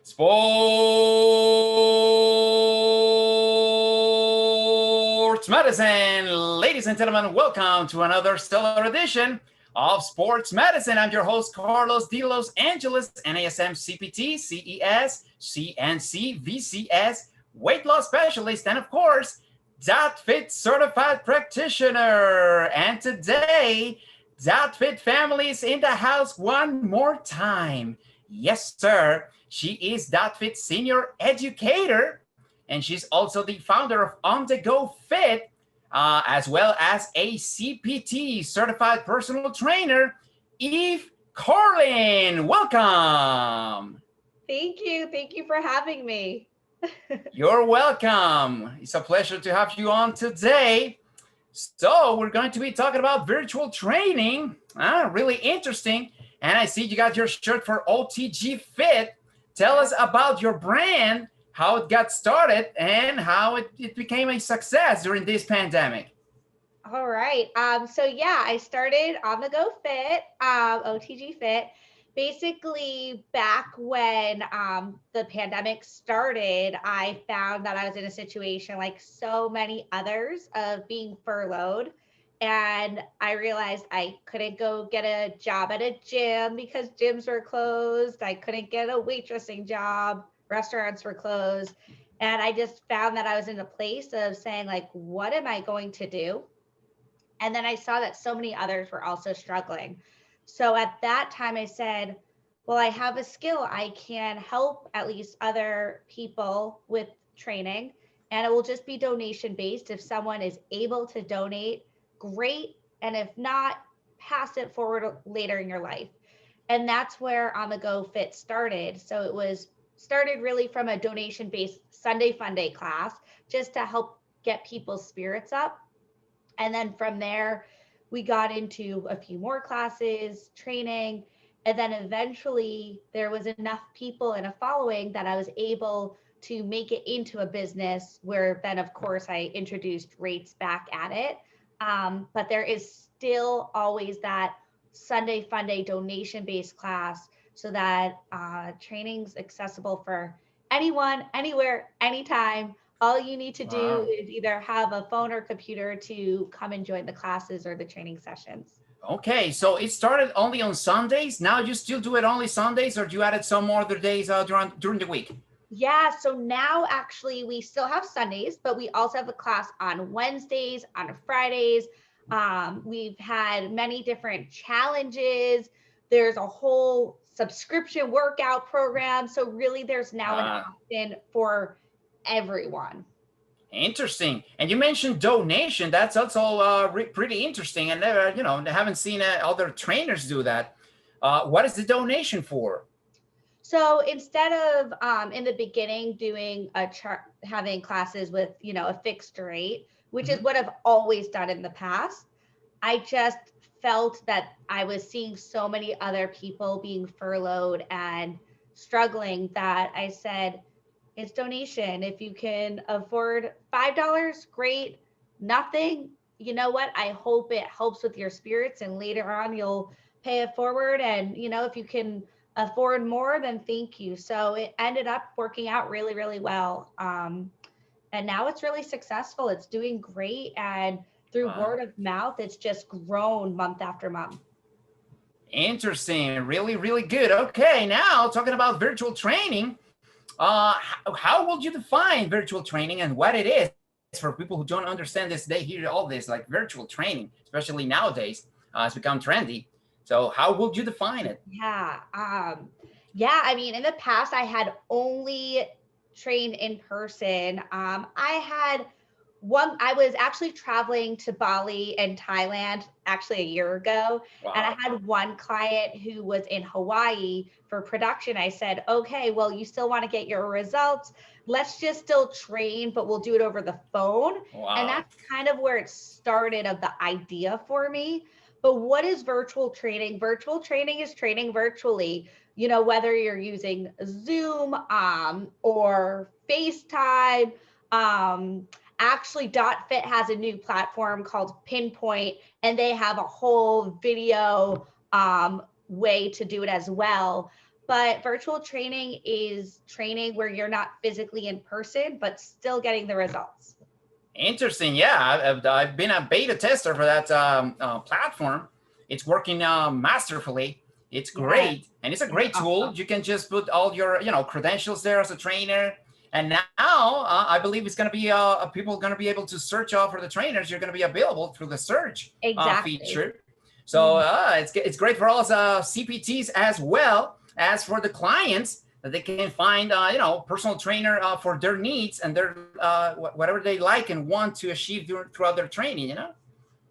Sports Medicine. Ladies and gentlemen, welcome to another stellar edition of Sports Medicine. I'm your host, Carlos de Los Angeles, NASM CPT, CES, CNC, VCS, weight loss specialist, and of course, DotFIT certified practitioner. And today, DotFIT family is in the house one more time. Yes, sir. She is DotFIT Senior Educator, and she's also the founder of On The Go Fit, as well as a CPT, Certified Personal Trainer, Eve Karlin. Welcome. Thank you. Thank you for having me. You're welcome. It's a pleasure to have you on today. So we're going to be talking about virtual training. Really interesting. And I see you got your shirt for OTG Fit. Tell us about your brand, how it got started, and how it became a success during this pandemic. All right. So yeah, I started On The Go Fit, OTG Fit, basically back when the pandemic started. I found that I was in a situation like so many others of being furloughed. And I realized I couldn't go get a job at a gym because gyms were closed. I couldn't get a waitressing job. Restaurants were closed. And I just found that I was in a place of saying, like, what am I going to do? And then I saw that so many others were also struggling. So at that time I said, well, I have a skill. I can help at least other people with training, and it will just be donation based. If someone is able to donate, great. And if not, pass it forward later in your life. And that's where On The Go Fit started. So it was started really from a donation based Sunday Fun Day class just to help get people's spirits up. And then from there, we got into a few more classes, training, and then eventually there was enough people and a following that I was able to make it into a business where then, of course, I introduced rates back at it. But there is still always that Sunday Fun Day donation-based class so that training's accessible for anyone, anywhere, anytime. All you need to do is either have a phone or computer to come and join the classes or the training sessions. Okay, so it started only on Sundays. Now you still do it only Sundays, or do you added some more other days during the week? Yeah, so now actually we still have Sundays, but we also have a class on Wednesdays, on Fridays. We've had many different challenges. There's a whole subscription workout program. So really there's now an option for everyone. Interesting. And you mentioned donation. That's also pretty interesting. And I haven't seen other trainers do that. What is the donation for? So instead of in the beginning doing having classes with a fixed rate, which is what I've always done in the past, I just felt that I was seeing so many other people being furloughed and struggling that I said, it's donation. If you can afford $5, great. Nothing, you know what? I hope it helps with your spirits and later on you'll pay it forward. And if you can afford more, then thank you. So it ended up working out really, really well. And now it's really successful. It's doing great. And through word of mouth, it's just grown month after month. Interesting. Really, really good. Okay, now talking about virtual training, how would you define virtual training and what it is for people who don't understand this? They hear all this like virtual training, especially nowadays, it's become trendy. So how would you define it? Yeah. I mean, in the past, I had only trained in person. I was actually traveling to Bali and Thailand actually a year ago. Wow. And I had one client who was in Hawaii for production. I said, okay, well, you still want to get your results. Let's just still train, but we'll do it over the phone. Wow. And that's kind of where it started of the idea for me. But what is virtual training? Virtual training is training virtually, whether you're using Zoom or FaceTime. Actually, DotFIT has a new platform called Pinpoint, and they have a whole video way to do it as well. but virtual training is training where you're not physically in person, but still getting the results. Interesting. Yeah, I've been a beta tester for that platform. It's working masterfully. It's Yes, great, and it's a it's great tool. awesome. You can just put all your credentials there as a trainer. And now I believe it's going to be people are going to be able to search for the trainers. You're going to be available through the search Exactly. feature. So it's great for us CPTs as well as for the clients that they can find personal trainer for their needs and their whatever they like and want to achieve throughout their training.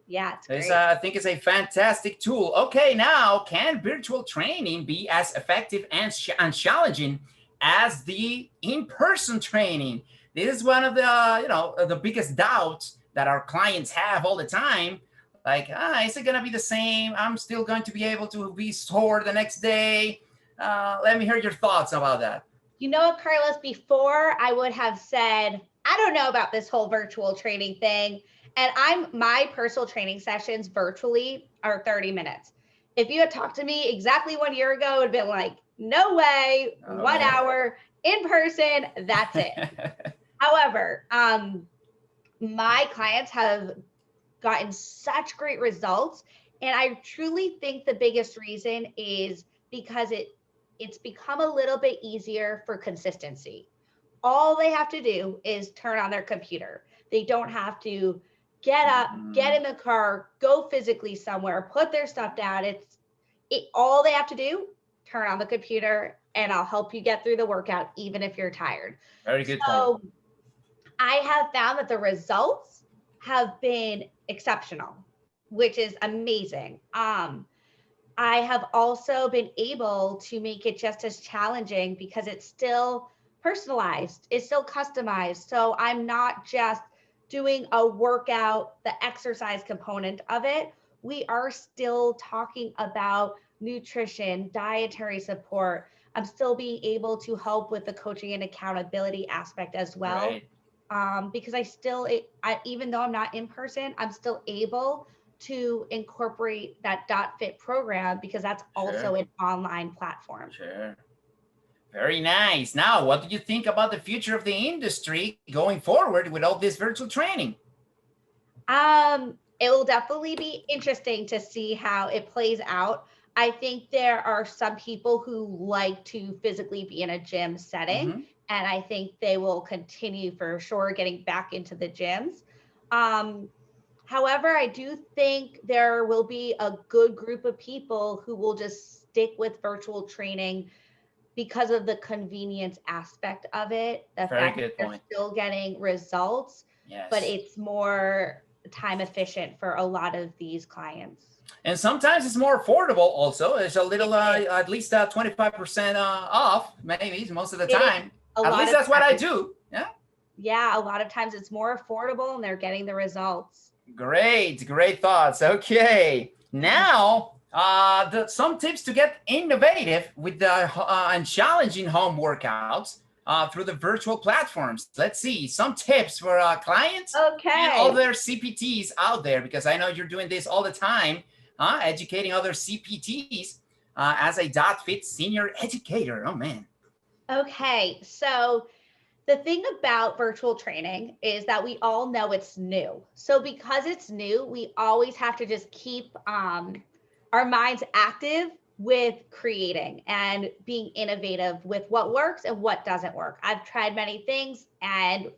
Yeah, it's It's, great. I think it's a fantastic tool. Okay, now can virtual training be as effective and challenging as the in-person training? This is one of the biggest doubts that our clients have all the time. Like, is it gonna be the same? I'm still going to be able to be sore the next day. Let me hear your thoughts about that. You know what, Carlos, before I would have said, I don't know about this whole virtual training thing. And my personal training sessions virtually are 30 minutes. If you had talked to me exactly 1 year ago, it would have been like, no way, Oh 1 hour in person, that's it. However, my clients have gotten such great results. And I truly think the biggest reason is because it's become a little bit easier for consistency. All they have to do is turn on their computer. They don't have to get up, get in the car, go physically somewhere, put their stuff down. All they have to do, turn on the computer, and I'll help you get through the workout even if you're tired. Very good point. So I have found that the results have been exceptional, which is amazing. I have also been able to make it just as challenging because it's still personalized, it's still customized. So I'm not just doing a workout, the exercise component of it. We are still talking about nutrition, dietary support. I'm still being able to help with the coaching and accountability aspect as well. Right. Because even though I'm not in person, I'm still able to incorporate that DotFIT program because that's also Sure. an online platform. Sure. Very nice. Now, what do you think about the future of the industry going forward with all this virtual training? It will definitely be interesting to see how it plays out. I think there are some people who like to physically be in a gym setting, Mm-hmm. and I think they will continue for sure getting back into the gyms. Um, However, I do think there will be a good group of people who will just stick with virtual training because of the convenience aspect of it, the Very fact that good they're point. still getting results, but Yes. it's more time efficient for a lot of these clients. And sometimes it's more affordable also. It's a It little, is. at least 25% off, maybe most of the It is time. a At lot least of that's what I times. do. Yeah. Yeah, a lot of times it's more affordable and they're getting the results. Great, great thoughts. Okay. Now, some tips to get innovative with the and challenging home workouts through the virtual platforms. Let's see some tips for clients and Okay. other CPTs out there, because I know you're doing this all the time, educating other CPTs as a DotFIT senior educator. Oh man. Okay. So the thing about virtual training is that we all know it's new. So because it's new, we always have to just keep our minds active with creating and being innovative with what works and what doesn't work. I've tried many things and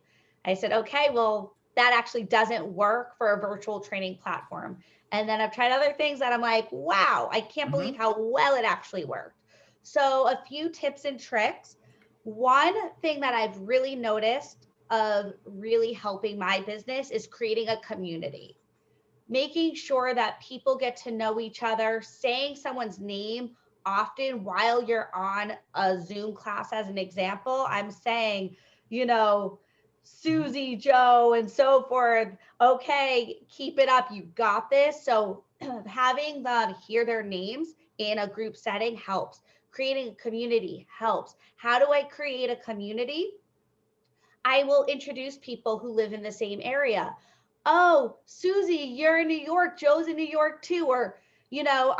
I said, okay, well, that actually doesn't work for a virtual training platform. And then I've tried other things that I'm like, wow, I can't believe Mm-hmm. how well it actually worked. So a few tips and tricks. One thing that I've really noticed of really helping my business is creating a community, making sure that people get to know each other, saying someone's name often while you're on a Zoom class, as an example. I'm saying, you know, Susie, Joe, and so forth. Okay, keep it up. You got this. So having them hear their names in a group setting helps. Creating a community helps. How do I create a community? I will introduce people who live in the same area. Oh, Susie, you're in New York. Joe's in New York too. Or, you know,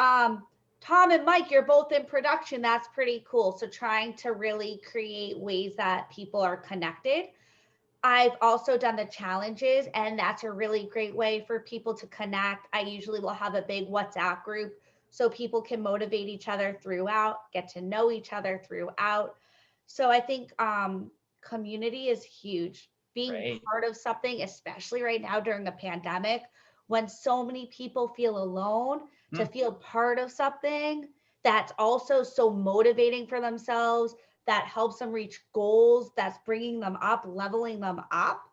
Tom and Mike, you're both in production. That's pretty cool. So trying to really create ways that people are connected. I've also done the challenges, and that's a really great way for people to connect. I usually will have a big WhatsApp group so people can motivate each other throughout, get to know each other throughout. So I think community is huge. Being Great. part of something, especially right now during the pandemic, when so many people feel alone, to feel part of something that's also so motivating for themselves, that helps them reach goals, that's bringing them up, leveling them up.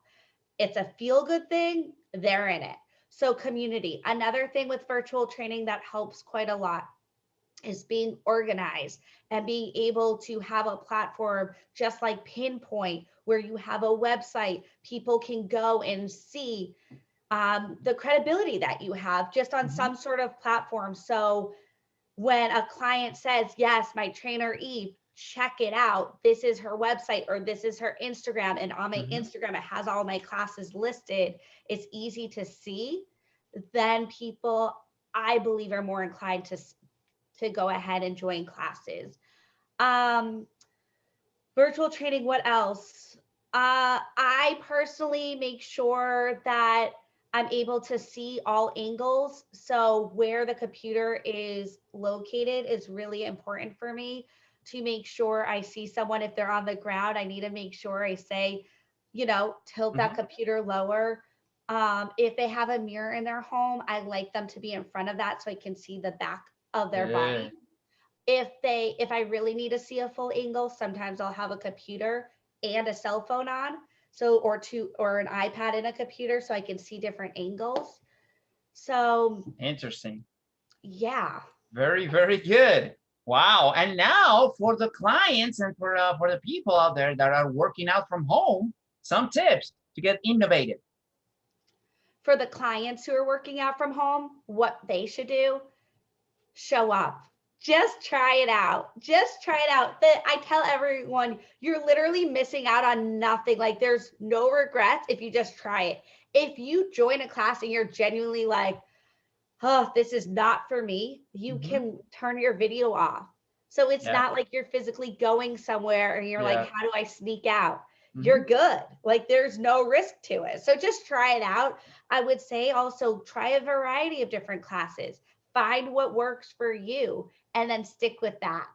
It's a feel good thing, they're in it. So, community. Another thing with virtual training that helps quite a lot is being organized and being able to have a platform just like Pinpoint, where you have a website, people can go and see the credibility that you have just on some sort of platform. So, when a client says, yes, my trainer Eve, check it out. This is her website or this is her Instagram. And on my Instagram, it has all my classes listed. It's easy to see. Then people, I believe, are more inclined to go ahead and join classes. Virtual training, what else? I personally make sure that I'm able to see all angles. So where the computer is located is really important for me to make sure I see someone. If they're on the ground, I need to make sure I say, tilt that computer lower. If they have a mirror in their home, I like them to be in front of that so I can see the back of their body. If I really need to see a full angle, sometimes I'll have a computer and a cell phone on, or an iPad and a computer so I can see different angles. So Interesting. yeah. Very, very good. Wow. And now for the clients and for the people out there that are working out from home, some tips to get innovative. For the clients who are working out from home, what they should do, show up. Just try it out. Just try it out. I tell everyone, you're literally missing out on nothing. Like, there's no regrets if you just try it. If you join a class and you're genuinely like, oh, this is not for me, you can turn your video off. So it's not like you're physically going somewhere and you're like, how do I sneak out? You're good. Like, there's no risk to it. So just try it out. I would say also try a variety of different classes. Find what works for you and then stick with that.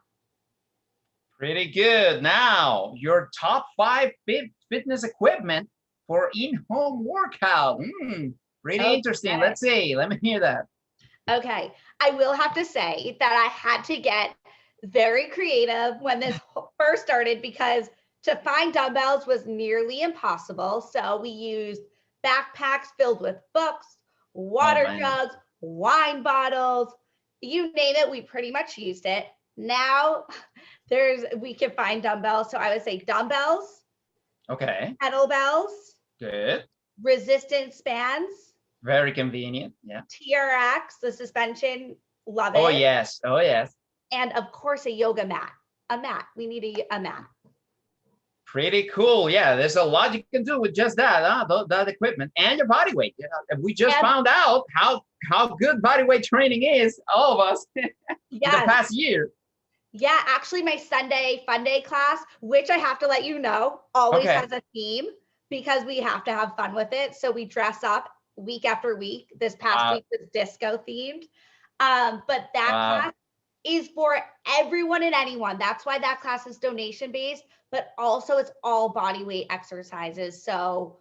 Pretty good. Now, your top 5 fitness equipment for in-home workout. Pretty interesting. Let's see. Let me hear that. Okay. I will have to say that I had to get very creative when this first started, because to find dumbbells was nearly impossible. So we used backpacks filled with books, water jugs, wine bottles, you name it, we pretty much used it. Now we can find dumbbells. So I would say dumbbells. Okay. Kettlebells. Good. Resistance bands. Very convenient. Yeah. TRX, the suspension, love it. Oh, yes. Oh, yes. And of course, a yoga mat. A mat. We need a mat. Pretty cool. Yeah, there's a lot you can do with just that, that equipment and your body weight. We just found out how good body weight training is, all of us, in the past year. Yeah, actually, my Sunday Fun Day class, which I have to let you know, always has a theme, because we have to have fun with it. So we dress up week after week. This past week was disco themed. But that class is for everyone and anyone. That's why that class is donation based, but also it's all body weight exercises. So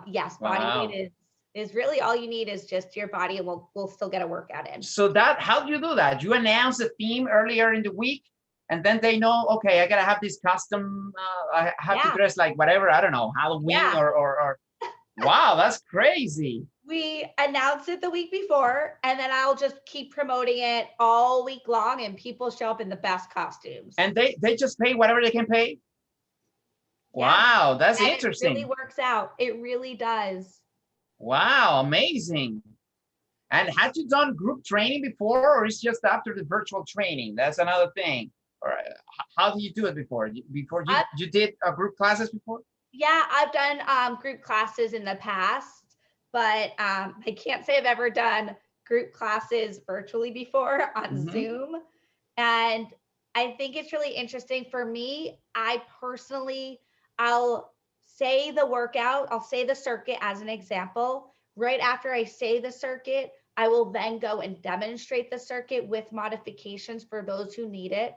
yes, body weight is really all you need, is just your body, and we'll still get a workout in. So how do you do that? You announce the theme earlier in the week, and then they know, okay, I gotta have this custom, I have to dress like whatever, I don't know, Halloween or wow, that's crazy. We announce it the week before, and then I'll just keep promoting it all week long, and people show up in the best costumes. And they just pay whatever they can pay? Wow, that's interesting. It really works out. It really does. Wow, amazing. And had you done group training before, or is just after the virtual training? That's another thing. Or how did you do it before? You did group classes before? Yeah, I've done group classes in the past, but I can't say I've ever done group classes virtually before on Zoom. And I think it's really interesting for me. I personally, I'll say the workout, I'll say the circuit as an example. Right after I say the circuit, I will then go and demonstrate the circuit with modifications for those who need it.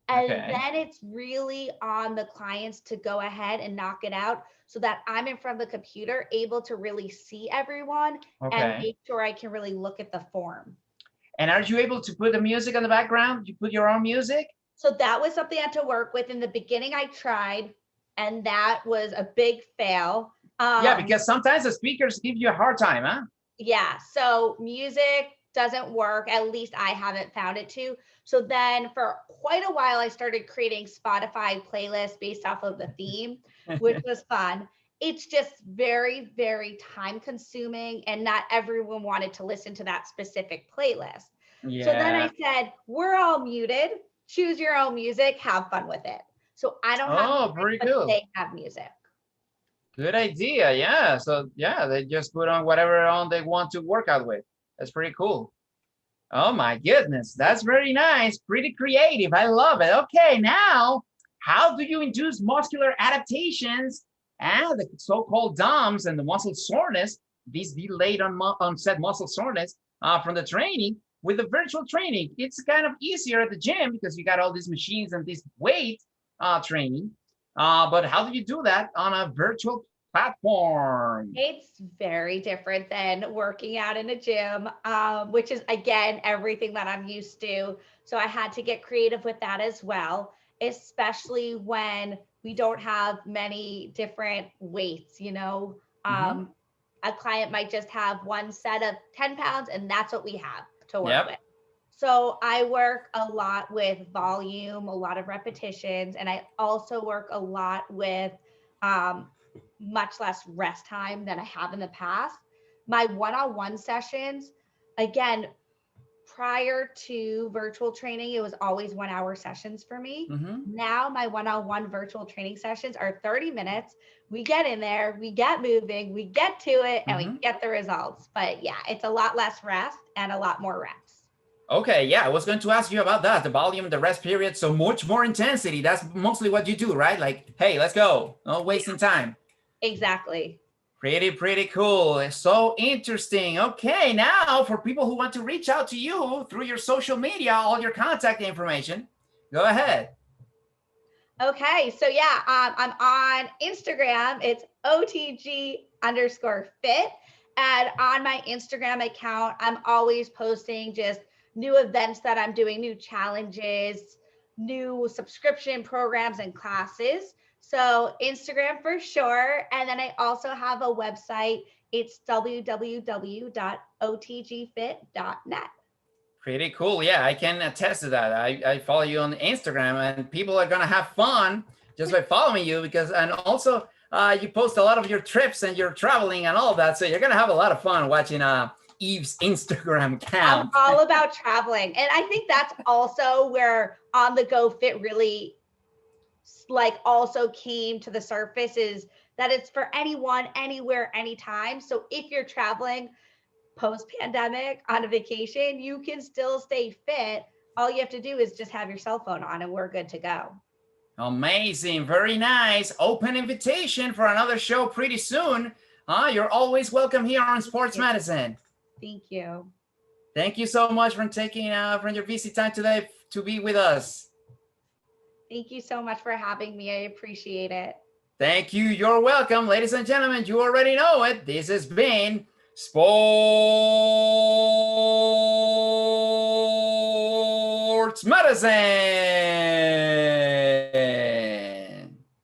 And Okay. then it's really on the clients to go ahead and knock it out so that I'm in front of the computer, able to really see everyone and Okay. make sure I can really look at the form. And are you able to put the music on the background? You put your own music? So that was something I had to work with. In the beginning, I tried, and that was a big fail. Yeah, because sometimes the speakers give you a hard time, huh? Yeah, so music doesn't work. At least I haven't found it to. So then for quite a while, I started creating Spotify playlists based off of the theme, which was fun. It's just very, very time consuming, and not everyone wanted to listen to that specific playlist. So then I Yeah. said, we're all muted. Choose your own music, have fun with it. So I don't have Oh, music, pretty but cool. they have music. Good idea. Yeah. So yeah, they just put on whatever on they want to work out with. That's pretty cool. Oh my goodness, that's very nice. Pretty creative. I love it. Okay, now how do you induce muscular adaptations and the so-called DOMS and the muscle soreness, these delayed onset muscle soreness from the training with the virtual training? It's kind of easier at the gym because you got all these machines and this weight training. But how do you do that on a virtual platform? It's very different than working out in a gym, which is, again, everything that I'm used to. So I had to get creative with that as well, especially when we don't have many different weights. Mm-hmm. A client might just have one set of 10 pounds, and that's what we have to work Yep. with. So I work a lot with volume, a lot of repetitions, and I also work a lot with um, much less rest time than I have in the past. My one-on-one sessions, again, prior to virtual training, it was always 1 hour sessions for me. Mm-hmm. Now my one-on-one virtual training sessions are 30 minutes. We get in there, we get moving, we get to it, and Mm-hmm. we get the results. But yeah, it's a lot less rest and a lot more reps. Okay, yeah, I was going to ask you about that, the volume, the rest period, so much more intensity. That's mostly what you do, right? Like, hey, let's go. No wasting time. Exactly. Pretty cool. It's so interesting. Okay, now for people who want to reach out to you through your social media, all your contact information, go ahead. Okay, so yeah, I'm on Instagram. It's OTG_fit. And on my Instagram account, I'm always posting just new events that I'm doing, new challenges, new subscription programs and classes. So Instagram for sure. And then I also have a website. It's www.otgfit.net. Pretty cool. Yeah, I can attest to that. I follow you on Instagram, and people are gonna have fun just by following you because, and also you post a lot of your trips and your traveling and all that. So you're gonna have a lot of fun watching Eve's Instagram I'm account. all about traveling. And I think that's also where On the Go Fit really also came to the surface, is that it's for anyone, anywhere, anytime. So if you're traveling post pandemic on a vacation, you can still stay fit. All you have to do is just have your cell phone on and we're good to go. Amazing, very nice. Open invitation for another show pretty soon. You're always welcome here on Sports Medicine. Thank you. Thank you so much for taking from your busy time today to be with us. Thank you so much for having me. I appreciate it. Thank you. You're welcome. Ladies and gentlemen, you already know it. This has been Sports Medicine.